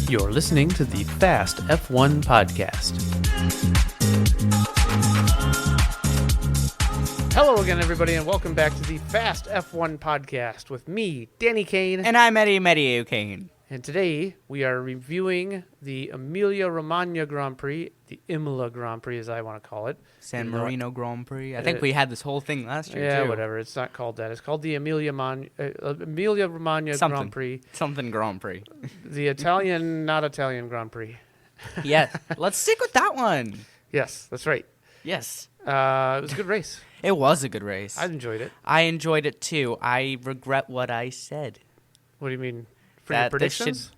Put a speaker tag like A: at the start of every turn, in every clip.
A: You're listening to the Fast F1 podcast. Hello again, everybody, and welcome back to the Fast F1 podcast with me, Danny Kane.
B: And I'm Emilia Kane.
A: And today we are reviewing the Emilia Romagna Grand Prix, the Imola Grand Prix as I want to call it.
B: San Marino Grand Prix. I think we had this whole thing last year, too.
A: Yeah, whatever. It's not called that. It's called the Emilia Romagna Grand Prix.
B: Something Grand Prix.
A: The Italian, not Italian Grand Prix.
B: Yes. Let's stick with that one.
A: Yes, that's right.
B: Yes.
A: It was a good race.
B: It was a good race.
A: I enjoyed it.
B: I enjoyed it, too. I regret what I said.
A: What do you mean? For your predictions?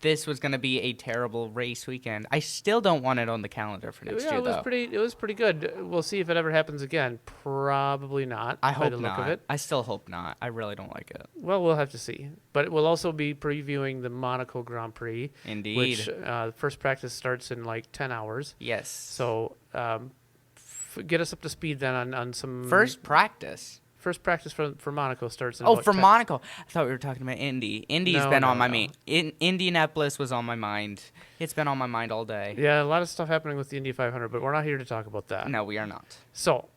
B: This was going to be a terrible race weekend. I still don't want it on the calendar for next year, though.
A: It was pretty good. We'll see if it ever happens again. Probably not.
B: I hope
A: by the
B: not.
A: Look of it.
B: I still hope not. I really don't like it.
A: Well, we'll have to see. But we'll also be previewing the Monaco Grand Prix.
B: Indeed.
A: Which the first practice starts in like 10 hours.
B: Yes.
A: So get us up to speed then on some...
B: First practice
A: for Monaco starts in
B: Monaco. I thought we were talking about Indy. Indy's been on my mind. Indianapolis was on my mind. It's been on my mind all day.
A: Yeah, a lot of stuff happening with the Indy 500, but we're not here to talk about that.
B: No, we are not.
A: So,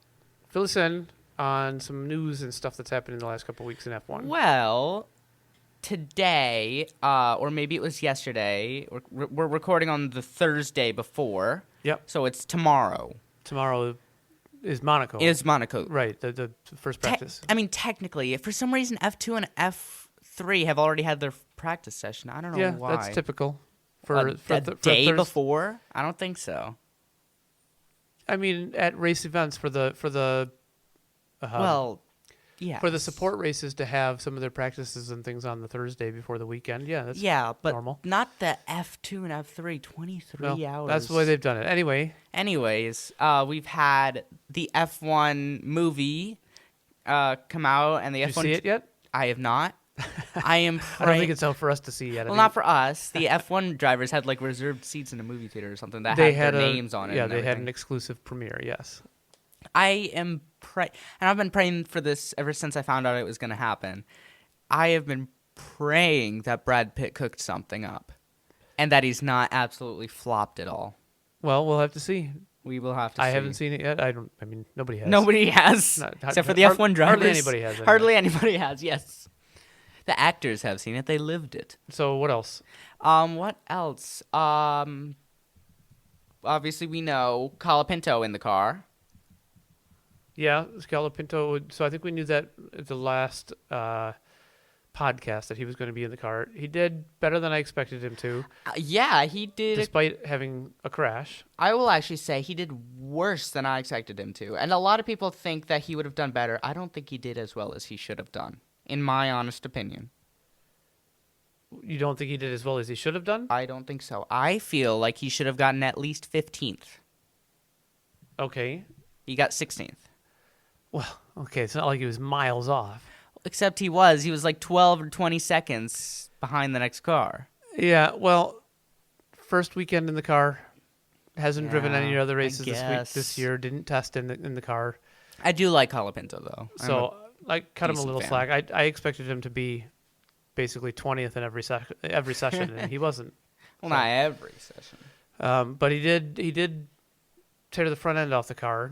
A: fill us in on some news and stuff that's happened in the last couple of weeks in F1.
B: Well, today, or maybe it was yesterday, we're recording on the Thursday before.
A: Yep.
B: So it's tomorrow.
A: Tomorrow is Monaco.
B: Right,
A: the first practice.
B: Technically, if for some reason F2 and F3 have already had their practice session. I don't know why.
A: Yeah, that's typical.
B: For the day before? I don't think so.
A: I mean, at race events for the support races to have some of their practices and things on the Thursday before the weekend. Yeah, that's normal.
B: Not the F2 and F3, 23 hours.
A: That's the way they've done it.
B: Anyways, we've had the F1 movie come out, and the
A: Did
B: F1.
A: you see it yet?
B: I have not. I am.
A: I don't think it's out for us to see yet.
B: Well, not for us. The F1 drivers had like reserved seats in a movie theater or something that had their names on it.
A: Yeah, they had an exclusive premiere. Yes.
B: I am and I've been praying for this ever since I found out it was going to happen. I have been praying that Brad Pitt cooked something up, and that he's not absolutely flopped at all.
A: Well, we'll have to see.
B: We will have to see.
A: I haven't seen it yet. Nobody has.
B: Nobody has, except for the F1 drivers.
A: Hardly anybody has.
B: Hardly anybody has, yes. The actors have seen it. They lived it.
A: So what else?
B: What else? Obviously, we know Colapinto in the car.
A: Yeah, Scalapinto. So I think we knew that at the last podcast that he was going to be in the car. He did better than I expected him to.
B: Yeah, he did.
A: Despite having a crash.
B: I will actually say he did worse than I expected him to. And a lot of people think that he would have done better. I don't think he did as well as he should have done, in my honest opinion.
A: You don't think he did as well as he should have done?
B: I don't think so. I feel like he should have gotten at least 15th.
A: Okay.
B: He got 16th.
A: Well, okay, it's not like he was miles off.
B: Except he was like 12 or 20 seconds behind the next car.
A: Yeah, well, first weekend in the car. Hasn't driven any other races this year. Didn't test in the car.
B: I do like Colapinto, though.
A: So I cut him a little slack. I expected him to be basically 20th in every session, and he wasn't.
B: Well, not every session.
A: But he did tear the front end off the car,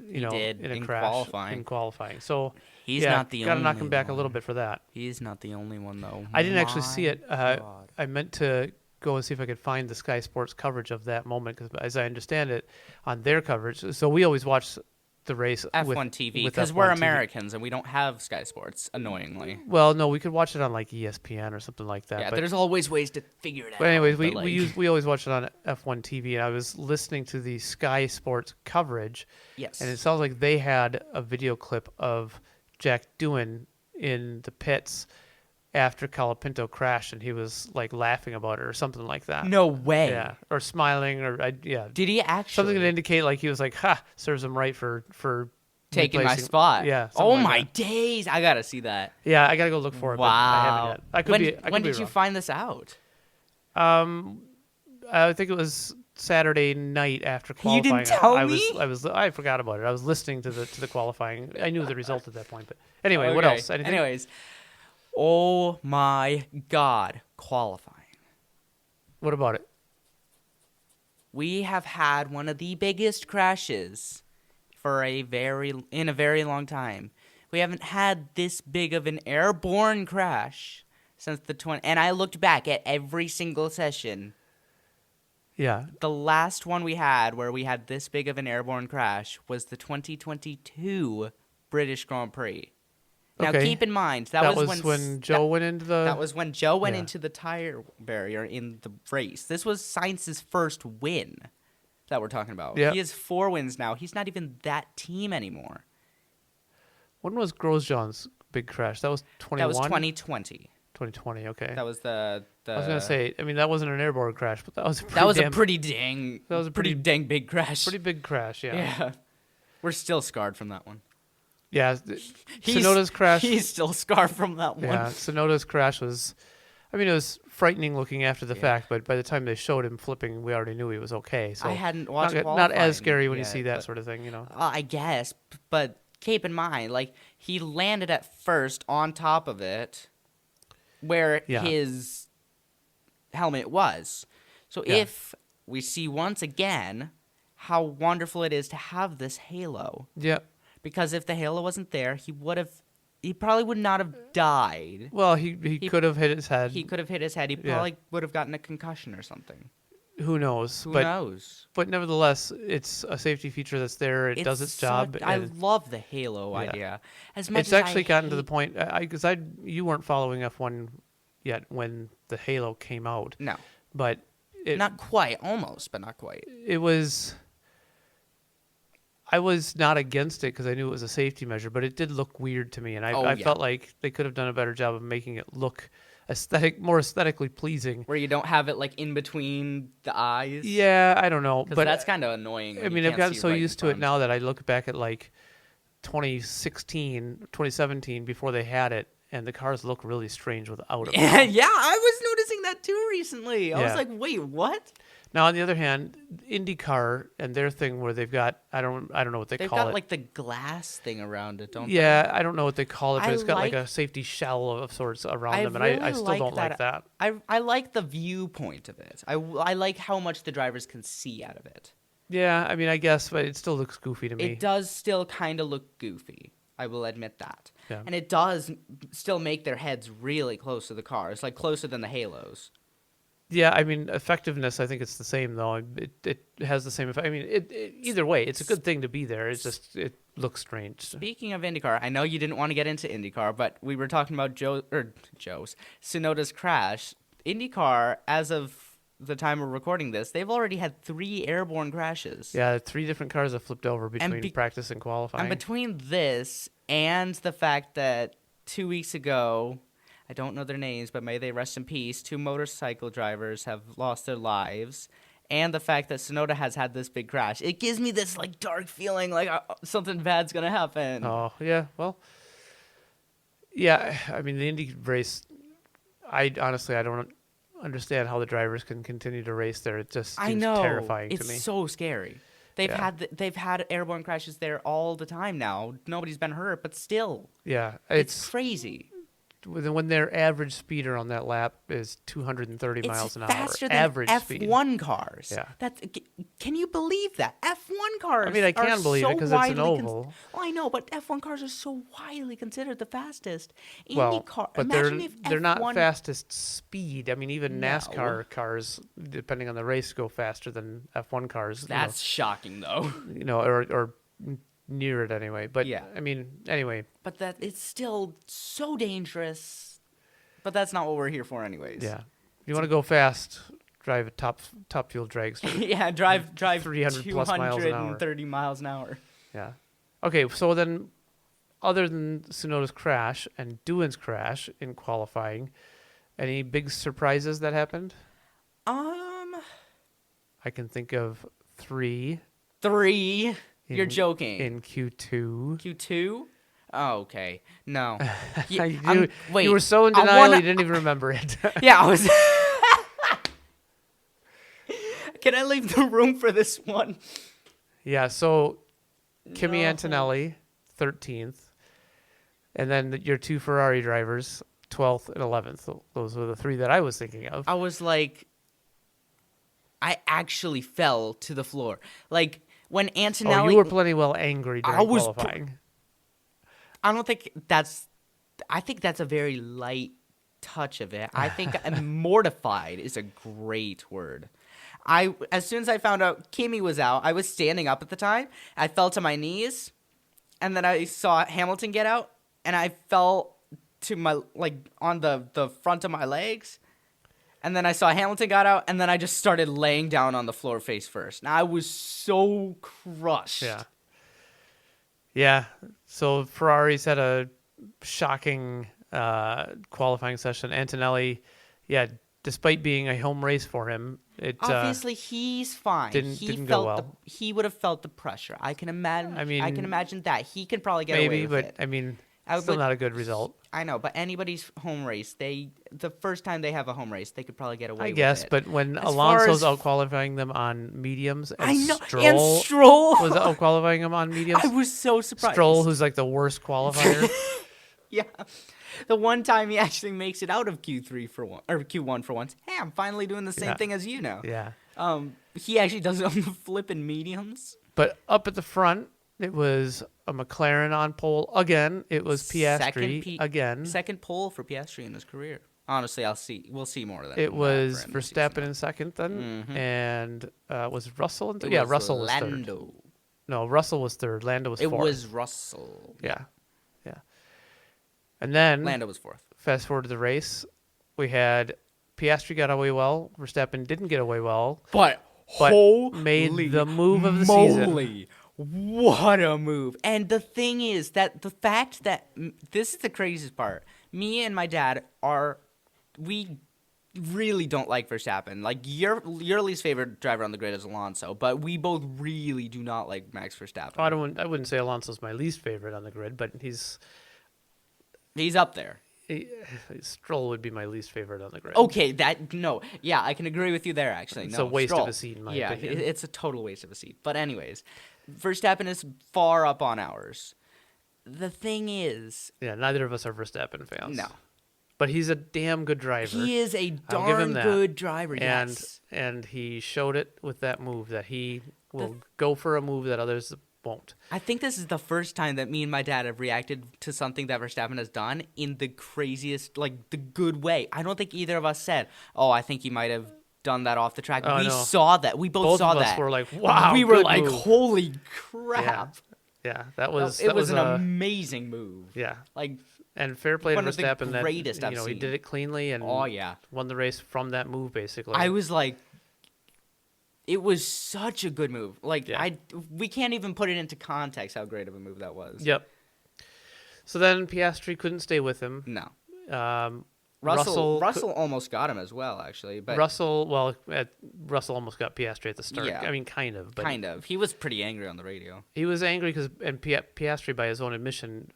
A: in a crash in qualifying. So
B: he's not the only one.
A: Got to knock him back a little bit for that.
B: He's not the only one, though.
A: I didn't actually see it. I meant to go and see if I could find the Sky Sports coverage of that moment, because as I understand it, on their coverage, so we always watch the race
B: F1 TV, because we're Americans and we don't have Sky Sports, annoyingly.
A: Well, no, we could watch it on like ESPN or something like that.
B: Yeah, there's always ways to figure it out.
A: But anyways, we always watch it on F1 TV, and I was listening to the Sky Sports coverage.
B: Yes.
A: And it sounds like they had a video clip of Jack Doohan in the pits after Colapinto crashed, and he was like laughing about it or something like that.
B: No way.
A: Yeah, or smiling, yeah.
B: Did he actually?
A: Something to indicate like he was like, "Ha, serves him right for
B: taking my spot."
A: Yeah.
B: Oh my days! I gotta see that.
A: Yeah, I gotta go look for it.
B: Wow.
A: But I haven't yet.
B: When did you find this out?
A: I think it was Saturday night after qualifying.
B: You didn't tell me?
A: I forgot about it. I was listening to the qualifying. I knew the result at that point. But anyway, what else? Anything?
B: Anyways, oh my God, qualifying.
A: What about it?
B: We have had one of the biggest crashes in a very long time. We haven't had this big of an airborne crash since and I looked back at every single session.
A: Yeah.
B: The last one we had where we had this big of an airborne crash was the 2022 British Grand Prix. Now
A: Okay.
B: keep in mind
A: That was when Joe went into the.
B: that was when Joe went
A: Yeah.
B: into the tire barrier in the race. This was Sainz's first win that we're talking about.
A: Yeah.
B: He has 4 wins now. He's not even that team anymore.
A: When was Grosjean's big crash? That was 21.
B: That was 2020.
A: 2020. Okay.
B: That was the
A: I was gonna say. I mean, that wasn't an airborne crash, but that was a pretty.
B: that was
A: damn,
B: a pretty dang
A: That was a
B: pretty dang big crash.
A: pretty big crash. Yeah.
B: Yeah. We're still scarred from that one.
A: Yeah.
B: He's-
A: Sonoda's crash.
B: He's still scarred from that one.
A: Yeah. Sonoda's crash was. I mean, it was frightening looking after the
B: Yeah.
A: fact, but by the time they showed him flipping, we already knew he was okay. So
B: I hadn't watched
A: not
B: qualifying
A: as scary when you
B: yet,
A: see that
B: but-
A: sort of thing, you know.
B: I guess, but keep in mind, like, he landed at first on top of it where
A: Yeah.
B: his helmet was. So
A: Yeah.
B: if we see once again how wonderful it is to have this halo,
A: Yeah.
B: because if the halo wasn't there, he probably would not have died.
A: Well, he could have hit his head.
B: He could have hit his head. He
A: Yeah.
B: probably would have gotten a concussion or something.
A: Who knows?
B: Who
A: but
B: knows?
A: but nevertheless, it's a safety feature that's there. It does its job.
B: I
A: and
B: love the halo
A: Yeah.
B: idea. As much
A: it's
B: as I
A: actually gotten to the
B: hate-
A: point because you weren't following F1 yet when the Halo came out,
B: No,
A: but
B: not quite. Almost, but not quite.
A: it was. I was not against it because I knew it was a safety measure, but it did look weird to me, and I
B: Yeah.
A: felt like they could have done a better job of making it look more aesthetically pleasing.
B: Where you don't have it like in between the eyes.
A: Yeah, I don't know,
B: 'Cause
A: but
B: that's kind of annoying.
A: I
B: when you
A: mean, I've
B: can't
A: gotten
B: see
A: so
B: right in
A: used to it
B: front.
A: now that I look back at like 2016, 2017 before they had it, and the cars look really strange without it.
B: Yeah, I was noticing that too recently. I was
A: Yeah.
B: like, wait, what?
A: Now, on the other hand, IndyCar and their thing where they've got I don't know what they
B: They've
A: call
B: got
A: it.
B: like the glass thing around it, don't
A: Yeah, I don't know what they call it, but
B: I
A: it's got like
B: like-
A: a safety shell of sorts around
B: I
A: them, and I
B: really
A: still
B: like
A: don't like that.
B: I like the viewpoint of it. I like how much the drivers can see out of it.
A: Yeah, I mean, I guess, but it still looks goofy to me.
B: It does still kind of look goofy. I will admit that.
A: Yeah.
B: And it does still make their heads really close to the cars, like closer than the halos.
A: Yeah, I mean, effectiveness, I think it's the same, though. It has the same effect. I mean, either way, it's a good thing to be there. It's just, it looks strange.
B: Speaking of IndyCar, I know you didn't want to get into IndyCar, but we were talking about Tsunoda's crash. IndyCar, as of the time we're recording this, they've already had 3 airborne crashes.
A: Yeah, 3 different cars have flipped over between
B: be-
A: practice and qualifying.
B: And between this and the fact that 2 weeks ago, I don't know their names, but may they rest in peace, 2 motorcycle drivers have lost their lives, and the fact that Tsunoda has had this big crash, it gives me this like dark feeling like something bad's gonna happen.
A: Oh, yeah, well, yeah, I mean, the Indy race, I don't understand how the drivers can continue to race there. It just
B: I
A: seems
B: know
A: terrifying
B: it's
A: to me.
B: so scary. They've
A: Yeah.
B: they've had airborne crashes there all the time now. Nobody's been hurt, but still,
A: Yeah,
B: it's crazy.
A: when their average speeder on that lap is 230
B: It's
A: miles an hour.
B: faster than
A: Average speed.
B: F1 cars.
A: Yeah.
B: Can you believe that? F1 cars.
A: I mean, I can
B: are
A: believe it
B: so
A: 'cause it's an
B: widely
A: oval.
B: Well, I know, but F1 cars are so widely considered the fastest.
A: Well,
B: IndyCar.
A: but
B: Imagine if
A: they're not
B: F1
A: fastest speed. I mean, even
B: No.
A: NASCAR cars, depending on the race, go faster than F1 cars.
B: That's shocking, though.
A: or near it anyway. But
B: Yeah.
A: I mean, anyway,
B: But that it's still so dangerous. But that's not what we're here for, anyways.
A: yeah. If you want to go fast, drive a top fuel dragster.
B: Yeah, drive
A: 300 plus miles an hour.
B: 230 miles an hour.
A: Yeah. Okay, so then, other than Tsunoda's crash and Doohan's crash in qualifying, any big surprises that happened? I can think of 3.
B: 3. You're
A: in-
B: joking.
A: In Q2.
B: Q2? Oh, okay. No.
A: You were so in
B: I
A: denial
B: wanna-
A: you didn't even remember it.
B: Yeah, I was. Can I leave the room for this one?
A: Yeah, so Kimi
B: No.
A: Antonelli, 13th. And then your 2 Ferrari drivers, 12th and 11th. Those were the 3 that I was thinking of.
B: I was like, I actually fell to the floor. Like when Antonelli,
A: Oh, you were plenty well angry
B: I
A: during
B: was
A: qualifying.
B: I don't think that's. I think that's a very light touch of it. I think mortified is a great word. As soon as I found out Kimi was out, I was standing up at the time. I fell to my knees, and then I saw Hamilton get out, and I fell to my on the front of my legs. And then I saw Hamilton got out, and then I just started laying down on the floor face first. And I was so crushed.
A: Yeah. Yeah. So Ferrari's had a shocking qualifying session. Antonelli, yeah, despite being a home race for him, it
B: Obviously, he's fine.
A: didn't go
B: felt
A: well.
B: He would have felt the pressure. I can imagine.
A: I mean,
B: I can imagine that he can probably get
A: maybe,
B: away with
A: but
B: it.
A: I mean,
B: I
A: still
B: would-
A: not a good result.
B: I know, but anybody's home race, the first time they have a home race, they could probably get away
A: I
B: with
A: guess,
B: it.
A: but when
B: As far
A: Alonso's
B: as-
A: out qualifying them on mediums, and
B: I know,
A: Stroll,
B: and Stroll
A: was out qualifying them on mediums.
B: I was so surprised.
A: Stroll, who's like the worst qualifier.
B: Yeah. The one time he actually makes it out of Q3 for one or Q1 for once. Hey, I'm finally doing the same
A: Yeah.
B: thing as you now.
A: Yeah.
B: He actually does it on the flipping mediums.
A: But up at the front, it was a McLaren on pole again. It was Piastri again.
B: Second pole for Piastri in his career. Honestly, we'll see more of that.
A: It was
B: for him this
A: Verstappen
B: season.
A: in second then,
B: Mhm.
A: and was Russell in
B: It
A: third? Yeah,
B: was
A: Russell was third.
B: Lando.
A: No, Russell was third. Lando was
B: It
A: fourth.
B: was Russell.
A: Yeah. And then
B: Lando was fourth.
A: fast forward to the race, we had Piastri got away well. Verstappen didn't get away well.
B: But
A: made the move of the season.
B: What a move. And the thing is that the fact that this is the craziest part. Me and my dad we really don't like Verstappen. Like your least favorite driver on the grid is Alonso, but we both really do not like Max Verstappen.
A: I wouldn't say Alonso's my least favorite on the grid, but he's
B: up there.
A: Stroll would be my least favorite on the grid.
B: Okay, yeah, I can agree with you there. Actually,
A: It's
B: no,
A: a waste of
B: Stroll.
A: a seat in my
B: yeah,
A: opinion.
B: it's a total waste of a seat. But anyways, Verstappen is far up on ours. The thing is,
A: Yeah, neither of us are Verstappen fans.
B: no,
A: But he's a damn good driver.
B: he is a
A: I'll give
B: darn
A: him that.
B: good driver.
A: and
B: Yes.
A: and he showed it with that move that he will go for a move that others won't.
B: I think this is the first time that me and my dad have reacted to something that Verstappen has done in the craziest, like the good way. I don't think either of us said, "Oh, I think he might have done that off the track."
A: Oh,
B: We
A: no.
B: saw that. We both saw
A: of us
B: that.
A: were like, "Wow!"
B: we were
A: good
B: like,
A: move.
B: "Holy crap!"
A: Yeah, that was
B: It
A: that
B: was
A: was
B: an
A: a
B: amazing move.
A: yeah.
B: Like,
A: And fair play to
B: one of the
A: Verstappen that
B: greatest I've
A: he
B: seen.
A: did it cleanly and
B: oh yeah.
A: won the race from that move basically.
B: I was like, it was such a good move. Like,
A: Yeah.
B: we can't even put it into context how great of a move that was.
A: Yep. So then Piastri couldn't stay with him.
B: No.
A: Um,
B: Russell almost got him as well, actually. But
A: Russell almost got Piastri at the start.
B: Yeah.
A: I mean, kind of. But
B: kind of. He was pretty angry on the radio.
A: He was angry because, and Piastri, by his own admission,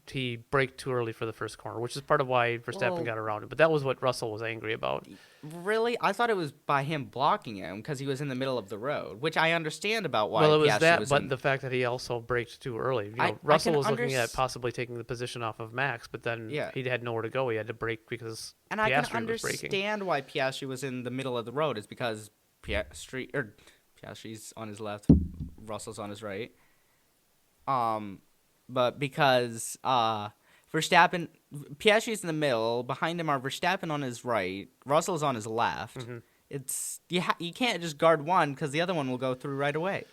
A: he braked too early for the first corner, which is part of why Verstappen
B: Well-
A: got around it. But that was what Russell was angry about.
B: Really? I thought it was by him blocking him because he was in the middle of the road, which I understand about why.
A: Well, it was
B: Piastri
A: that,
B: was
A: but
B: in-
A: the fact that he also braked too early.
B: I
A: Russell
B: can
A: was looking at
B: unders-
A: possibly taking the position off of Max, but then
B: Yeah.
A: he had nowhere to go. He had to brake because
B: And I can
A: Piastri was braking.
B: understand why Piastri was in the middle of the road is because Piastri's on his left, Russell's on his right. But because Piastri's in the middle, behind him are Verstappen on his right, Russell's on his left.
A: Mhm.
B: It's you can't just guard one because the other one will go through right away.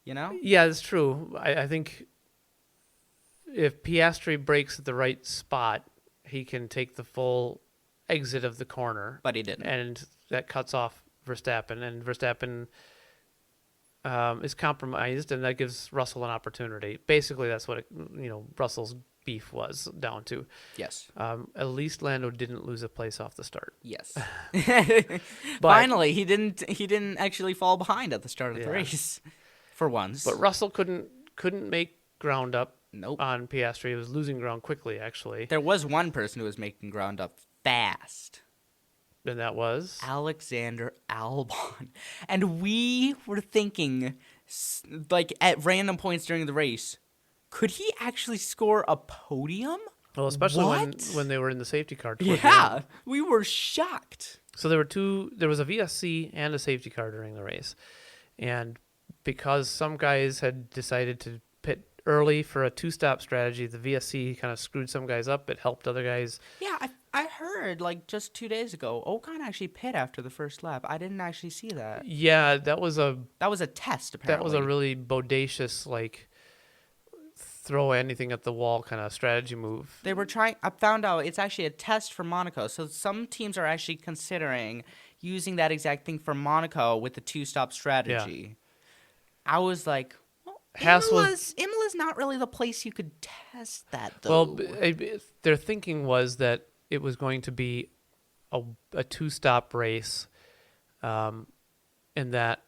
B: You know?
A: Yeah, that's true. I think if Piastri brakes at the right spot, he can take the full exit of the corner.
B: But he didn't.
A: And that cuts off Verstappen, and Verstappen is compromised, and that gives Russell an opportunity. Basically, that's what Russell's beef was down to.
B: Yes.
A: At least Lando didn't lose a place off the start.
B: Yes.
A: But-
B: Finally, he didn't actually fall behind at the start of the
A: Yeah.
B: race for once.
A: But Russell couldn't make ground up
B: Nope.
A: on Piastri. He was losing ground quickly, actually,
B: There was one person who was making ground up fast.
A: and that was
B: Alexander Albon. And we were thinking, like, at random points during the race, could he actually score a podium?
A: well, especially
B: What?
A: when they were in the safety car. Toward the
B: Yeah,
A: end.
B: we were shocked.
A: So there was a VSC and a safety car during the race. And because some guys had decided to pit early for a two-stop strategy, the VSC kind of screwed some guys up. It helped other guys.
B: Yeah, I heard like just 2 days ago, Ocon actually pit after the first lap. I didn't actually see that.
A: Yeah,
B: That was a test, apparently.
A: that was a really bodacious, like, throw anything at the wall kind of strategy move.
B: They were trying. I found out it's actually a test for Monaco. So some teams are actually considering using that exact thing for Monaco with the two-stop strategy. I was like, well, Imola's not really the place you could test that, though.
A: Well, their thinking was that it was going to be a two-stop race, and that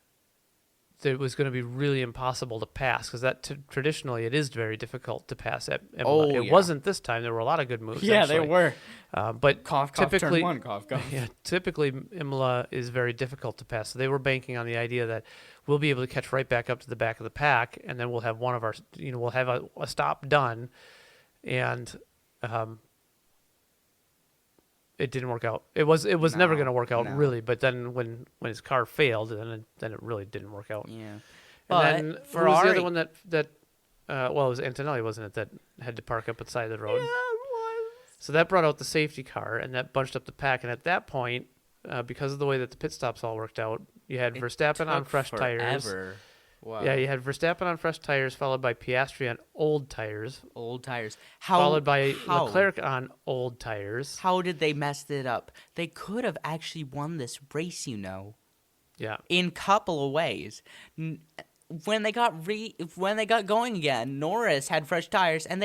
A: it was going to be really impossible to pass, because traditionally it is very difficult to pass at Imola. It wasn't this time. There were a lot of good moves.
B: Yeah,
A: actually.
B: they were.
A: But
B: Cough,
A: typically,
B: turn one, cough.
A: yeah, typically Imola is very difficult to pass. So they were banking on the idea that we'll be able to catch right back up to the back of the pack, and then we'll have we'll have a stop done, and it didn't work out. It was never going to work out really. But then when his car failed, then it really didn't work out.
B: Yeah.
A: And
B: But
A: then
B: Ferrari,
A: who was the other one that it was Antonelli, wasn't it, that had to park up at the side of the road?
B: Yeah, it was.
A: So that brought out the safety car, and that bunched up the pack. And at that point, because of the way that the pit stops all worked out, you had Verstappen on fresh tires.
B: Wow.
A: Yeah, you had Verstappen on fresh tires, followed by Piastri on old tires,
B: Old tires.
A: followed by Leclerc on old tires.
B: How did they mess it up? They could have actually won this race,
A: Yeah.
B: in a couple of ways. When they got going again, Norris had fresh tires, and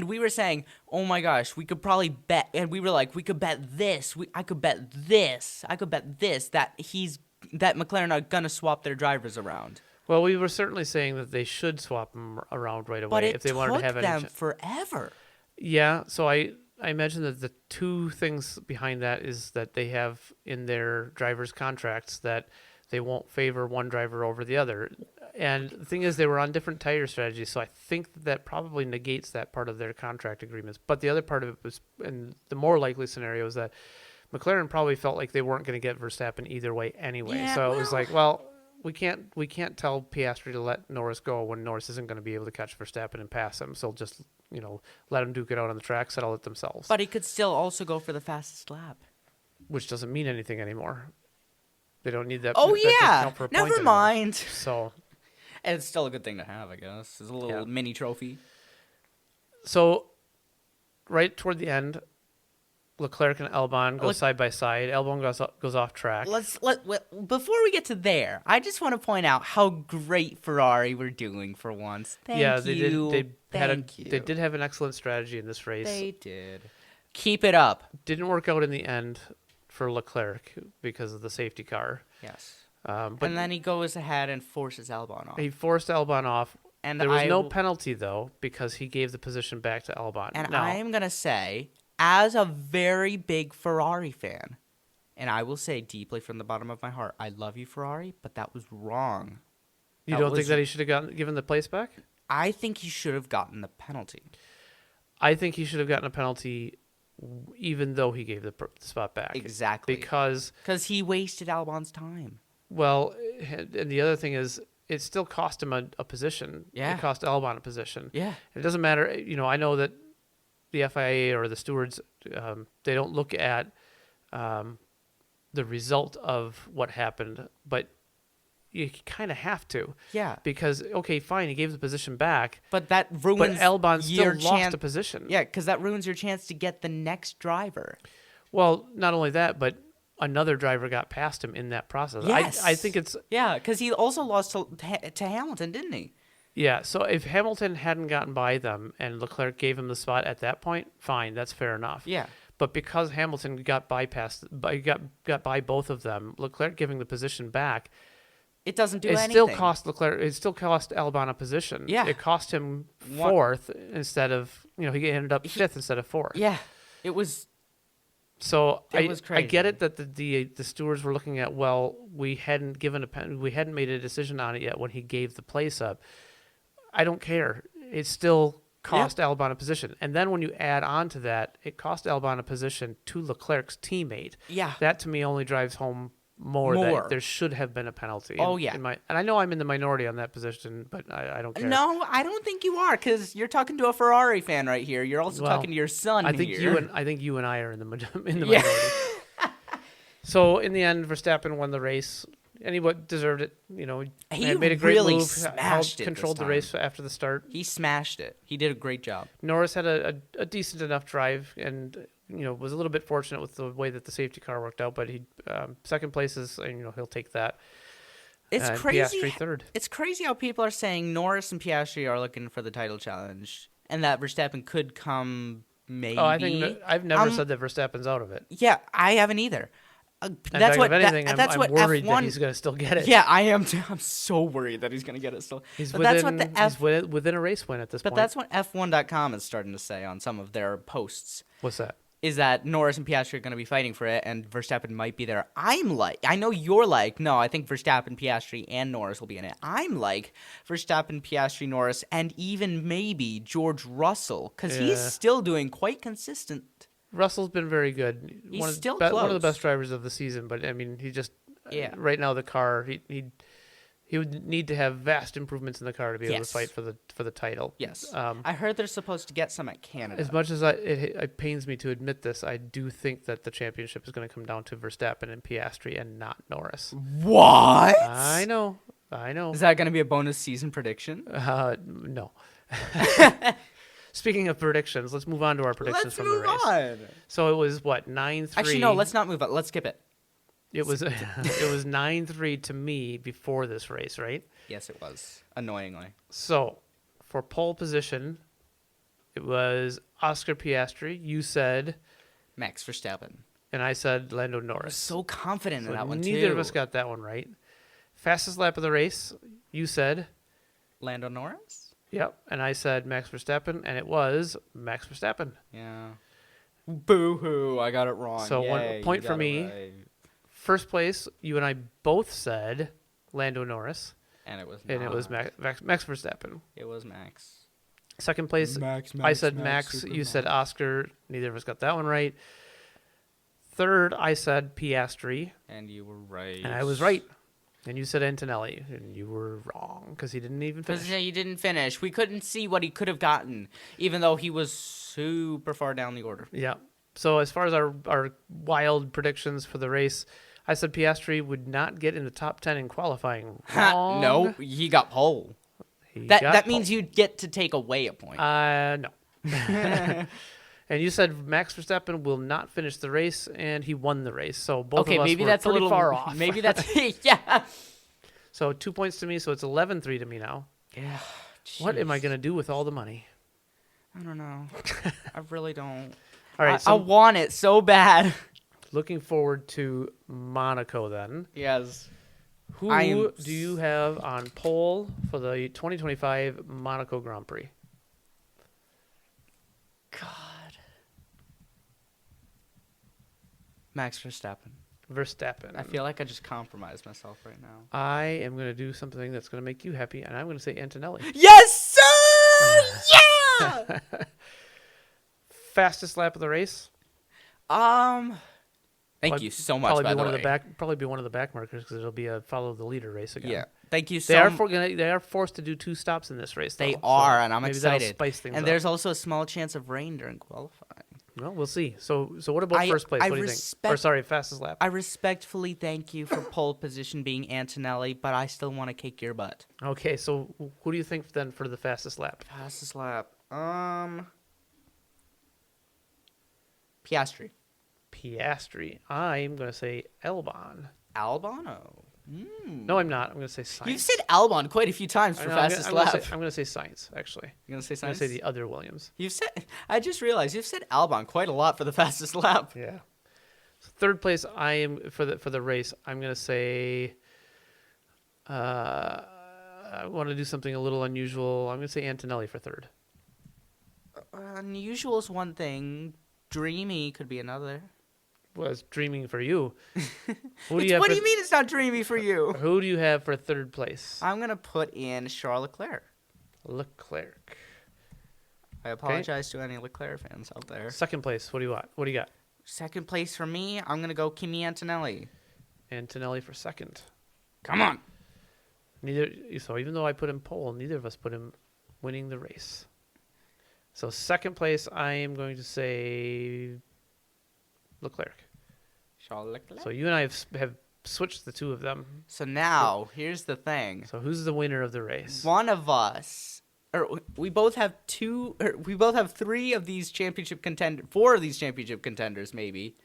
B: we were saying, "Oh my gosh, we could probably bet," and we were like, "We could bet this. I could bet this. I could bet this that McLaren are gonna swap their drivers around."
A: Well, we were certainly saying that they should swap them around right away
B: But
A: if they wanted to have
B: took
A: any.
B: them forever.
A: Yeah, so I imagine that the two things behind that is that they have in their drivers' contracts that they won't favor one driver over the other. And the thing is, they were on different tire strategies, so I think that probably negates that part of their contract agreements. But the other part of it was, and the more likely scenario is that McLaren probably felt like they weren't going to get Verstappen either way anyway.
B: Yeah,
A: so it was like, well, we can't tell Piastri to let Norris go when Norris isn't going to be able to catch Verstappen and pass him. So just let them duke it out on the track, settle it themselves.
B: But he could still also go for the fastest lap.
A: Which doesn't mean anything anymore. They don't need that.
B: Oh
A: that
B: yeah,
A: discount for a point
B: never
A: anymore.
B: mind.
A: So
B: And it's still a good thing to have, I guess. It's a little mini trophy.
A: So, right toward the end, Leclerc and Albon go side by side. Albon goes off track.
B: Before we get to there, I just want to point out how great Ferrari were doing for once. Thank you.
A: They did have an excellent strategy in this race.
B: They did. Keep it up.
A: Didn't work out in the end for Leclerc because of the safety car.
B: Yes.
A: But
B: And then he goes ahead and forces Albon off.
A: he forced Albon off.
B: And
A: there was no penalty, though, because he gave the position back to Albon.
B: And
A: now,
B: I'm going to say, as a very big Ferrari fan, and I will say deeply from the bottom of my heart, I love you, Ferrari, but that was wrong.
A: you don't think that he should have given the place back?
B: I think he should have gotten the penalty.
A: I think he should have gotten a penalty even though he gave the spot back.
B: Exactly.
A: Because
B: he wasted Albon's time.
A: Well, and the other thing is, it still cost him a position.
B: Yeah.
A: It cost Albon a position.
B: Yeah.
A: It doesn't matter. I know that the FIA or the stewards, they don't look at the result of what happened, but you kind of have to.
B: Yeah.
A: Because, okay, fine, he gave the position back.
B: But that ruins
A: But Albon still
B: your
A: lost a position.
B: Yeah, because that ruins your chance to get the next driver.
A: Well, not only that, but another driver got past him in that process.
B: Yes.
A: I think it's...
B: Yeah, because he also lost to Hamilton, didn't he?
A: Yeah, so if Hamilton hadn't gotten by them and Leclerc gave him the spot at that point, fine, that's fair enough.
B: Yeah.
A: But because Hamilton got got by both of them, Leclerc giving the position back,
B: it doesn't do
A: it
B: anything.
A: still cost Leclerc. It still cost Albon a position.
B: Yeah.
A: It cost him fourth instead of he ended up fifth instead of fourth.
B: Yeah, it was.
A: So
B: was crazy.
A: I get it that the stewards were looking at, well, we hadn't made a decision on it yet when he gave the place up. I don't care. It still cost Albon a position. And then when you add on to that, it cost Albon a position to Leclerc's teammate.
B: Yeah.
A: That to me only drives home more that there should have been a penalty.
B: Oh, yeah.
A: And I know I'm in the minority on that position, but I don't care.
B: No, I don't think you are, because you're talking to a Ferrari fan right here. You're also talking to your son
A: I think
B: here.
A: I think you and I are in the minority. So in the end, Verstappen won the race, and he deserved it. You know,
B: He
A: made a great
B: really
A: move,
B: smashed it
A: controlled
B: this
A: the
B: time.
A: race after the start.
B: He smashed it. He did a great job.
A: Norris had a decent enough drive, and was a little bit fortunate with the way that the safety car worked out. But he second place is, he'll take that.
B: It's
A: and
B: crazy.
A: Piastri third.
B: It's crazy how people are saying Norris and Piastri are looking for the title challenge, and that Verstappen could come maybe.
A: Oh, I think I've never said that Verstappen's out of it.
B: Yeah, I haven't either.
A: In
B: That's
A: fact,
B: what.
A: if anything,
B: That's
A: I'm
B: what
A: worried
B: F1.
A: that he's going to still get it.
B: Yeah, I am too. I'm so worried that he's gonna get it still.
A: He's
B: but
A: within,
B: that's what the
A: he's within a race win at this
B: But
A: point.
B: that's what F1.com is starting to say on some of their posts.
A: What's that?
B: Is that Norris and Piastri are going to be fighting for it, and Verstappen might be there. I know you're like, no, I think Verstappen, Piastri, and Norris will be in it. I'm like, Verstappen, Piastri, Norris, and even maybe George Russell, because he's still doing quite consistent.
A: Russell's been very good.
B: He's
A: one
B: still
A: one of the
B: close.
A: best drivers of the season, but I mean, he just right now the car he would need to have vast improvements in the car to be able to fight for the title.
B: Yes, I heard they're supposed to get some at Canada.
A: As much as it pains me to admit this, I do think that the championship is going to come down to Verstappen and Piastri and not Norris.
B: What?
A: I know.
B: Is that going to be a bonus season prediction?
A: No. Speaking of predictions, let's move on to our predictions from the race.
B: Let's move on.
A: So it was what 9-3.
B: Actually, no. Let's not move on. Let's skip it.
A: It was 9-3 to me before this race, right?
B: Yes, it was. Annoyingly.
A: So for pole position, it was Oscar Piastri. You said
B: Max Verstappen.
A: and I said Lando Norris.
B: I was so confident in that one too.
A: Neither of us got that one right. Fastest lap of the race, you said
B: Lando Norris?
A: Yep, and I said Max Verstappen, and it was Max Verstappen.
B: Yeah. Boo-hoo, I got it wrong.
A: So
B: Yay,
A: 1 point for me.
B: right.
A: First place, you and I both said Lando Norris,
B: And it was
A: and it was Max Verstappen.
B: It was Max.
A: Second place, I said Max, you said Oscar. Neither of us got that one right. Third, I said Piastri,
B: And you were right.
A: and I was right. And you said Antonelli, and you were wrong because he didn't even finish.
B: Because he didn't finish. We couldn't see what he could have gotten, even though he was super far down the order.
A: Yeah. So as far as our wild predictions for the race, I said Piastri would not get in the top 10 in qualifying. Wrong.
B: No, he got pole. That means you'd get to take away a point.
A: No. And you said Max Verstappen will not finish the race, and he won the race. So both of us
B: maybe
A: were
B: that's a
A: pretty
B: little
A: far off.
B: Maybe that's yeah.
A: So 2 points to me, so it's 11-3 to me now.
B: Yeah.
A: What am I going to do with all the money?
B: I don't know. I really don't.
A: All right,
B: I want it so bad.
A: Looking forward to Monaco then.
B: Yes.
A: Who do you have on pole for the 2025 Monaco Grand Prix?
B: God. Max Verstappen.
A: Verstappen.
B: I feel like I just compromised myself right now.
A: I am going to do something that's going to make you happy, and I'm going to say Antonelli.
B: Yes, sir! Yeah!
A: Fastest lap of the race?
B: Thank you so much, by the way.
A: Probably be one of the back markers because it'll be a follow the leader race again.
B: Yeah. Thank you so much.
A: They are forced to do 2 stops in this race, though.
B: They are,
A: so
B: and I'm
A: maybe that'll
B: excited.
A: spice things
B: and
A: up.
B: there's also a small chance of rain during qualifying.
A: Well, we'll see. So what about first place? What do you think? Or sorry, fastest lap.
B: I respectfully thank you for pole position being Antonelli, but I still want to kick your butt.
A: Okay, so who do you think then for the fastest lap?
B: Fastest lap. Piastri.
A: Piastri. I'm going to say Albon.
B: Albano.
A: No, I'm not. I'm going to say Sainz.
B: You've said Albon quite a few times for fastest lap.
A: I'm going to say Sainz, actually.
B: You're going to say Sainz?
A: I'm going to say the other Williams.
B: I just realized you've said Albon quite a lot for the fastest lap.
A: Yeah. So third place, I am for the race. I'm going to say. I want to do something a little unusual. I'm going to say Antonelli for third.
B: Unusual is one thing. Dreamy could be another.
A: Was dreaming for you.
B: What do you mean it's not dreamy for you?
A: Who do you have for third place?
B: I'm going to put in Charles Leclerc.
A: Leclerc.
B: I apologize to any Leclerc fans out there.
A: Second place. What do you want? What do you got?
B: Second place for me, I'm going to go Kimi Antonelli.
A: Antonelli for second.
B: Come on.
A: So even though I put him pole, neither of us put him winning the race. So second place, I am going to say Leclerc.
B: Charles Leclerc.
A: So you and I have switched the two of them.
B: So now, here's the thing.
A: So who's the winner of the race?
B: One of us, or we both have three of these championship contenders, 4 of these championship contenders maybe,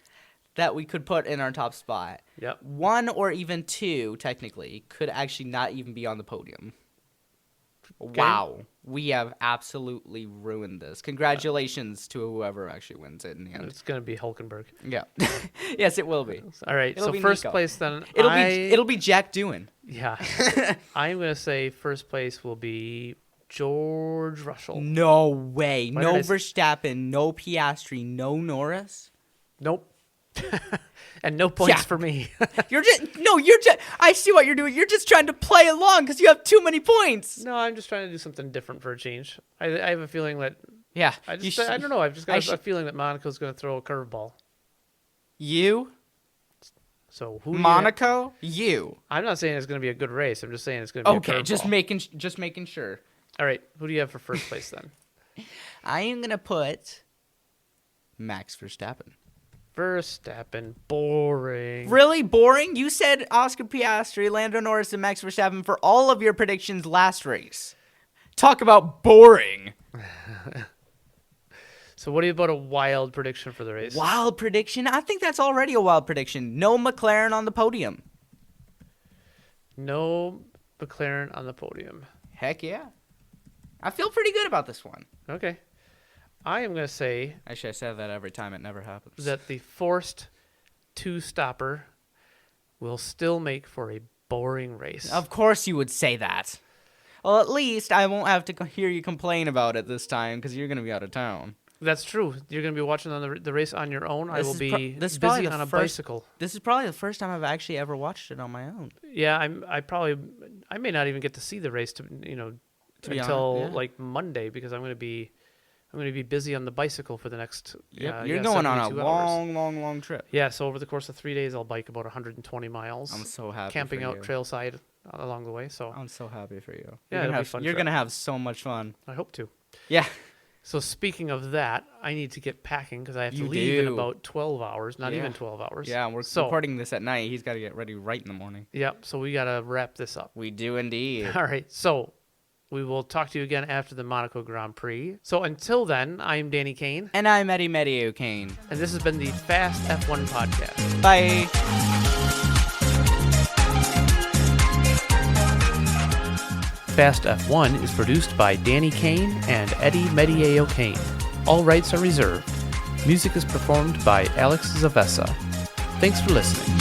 B: that we could put in our top spot.
A: Yep.
B: 1 or even 2, technically, could actually not even be on the podium.
A: Okay.
B: Wow. We have absolutely ruined this. Congratulations to whoever actually wins it in the end.
A: It's going to be Hulkenberg.
B: Yeah. Yes, it will be.
A: All right.
B: It'll
A: So
B: be
A: first
B: Nico.
A: place then.
B: It'll be Jack Doohan.
A: Yeah. I'm going to say first place will be George Russell.
B: No way.
A: Why
B: No
A: did I
B: Verstappen, no Piastri, no Norris.
A: Nope. And no points
B: Yeah.
A: for me.
B: You're just I see what you're doing. You're just trying to play along because you have too many points.
A: No, I'm just trying to do something different for a change. I have a feeling that
B: Yeah.
A: I don't know. I've just got
B: I
A: a
B: should-
A: feeling that Monaco's going to throw a curveball.
B: You?
A: So who?
B: Monaco? You.
A: I'm not saying it's going to be a good race. I'm just saying it's going to be a
B: Okay,
A: curveball.
B: just making sure.
A: All right. Who do you have for first place then?
B: I am going to put Max Verstappen.
A: Verstappen. Boring.
B: Really boring? You said Oscar Piastri, Lando Norris, and Max Verstappen for all of your predictions last race. Talk about boring.
A: So what do you about a wild prediction for the race?
B: Wild prediction? I think that's already a wild prediction. No McLaren on the podium.
A: No McLaren on the podium.
B: Heck yeah. I feel pretty good about this one.
A: Okay. I am going to say
B: Actually, I say that every time. It never happens.
A: that the forced two-stopper will still make for a boring race.
B: Of course you would say that. Well, at least I won't have to hear you complain about it this time because you're going to be out of town.
A: That's true. You're going to be watching on the race on your own. I
B: This
A: will
B: is
A: be
B: this is probably
A: busy
B: the
A: on a
B: first-
A: bicycle.
B: This is probably the first time I've actually ever watched it on my own.
A: Yeah, I may not even get to see the race
B: be
A: until
B: honest, yeah.
A: like Monday because I'm going to be busy on the bicycle for the next.
B: You're going on a
A: 72 hours.
B: long trip.
A: Yeah, so over the course of 3 days, I'll bike about 120 miles.
B: I'm so happy
A: camping
B: for
A: out
B: you.
A: trailside along the way. So
B: I'm so happy for you.
A: Yeah, it'll be a fun
B: You're
A: trip.
B: going to have so much fun.
A: I hope to.
B: Yeah.
A: So speaking of that, I need to get packing because I have to
B: You
A: leave in
B: do.
A: about 12 hours. Not
B: Yeah.
A: even 12 hours.
B: Yeah, we're
A: so,
B: recording this at night. He's got to get ready right in the morning.
A: Yep. So we got to wrap this up.
B: We do indeed.
A: All right. So we will talk to you again after the Monaco Grand Prix. So until then, I'm Danny Kane,
B: And I'm Eddie Medio Kane.
A: and this has been the Fast F1 Podcast.
B: Bye.
A: Fast F1 is produced by Danny Kane and Eddie Mediao Kane. All rights are reserved. Music is performed by Alex Zavessa. Thanks for listening.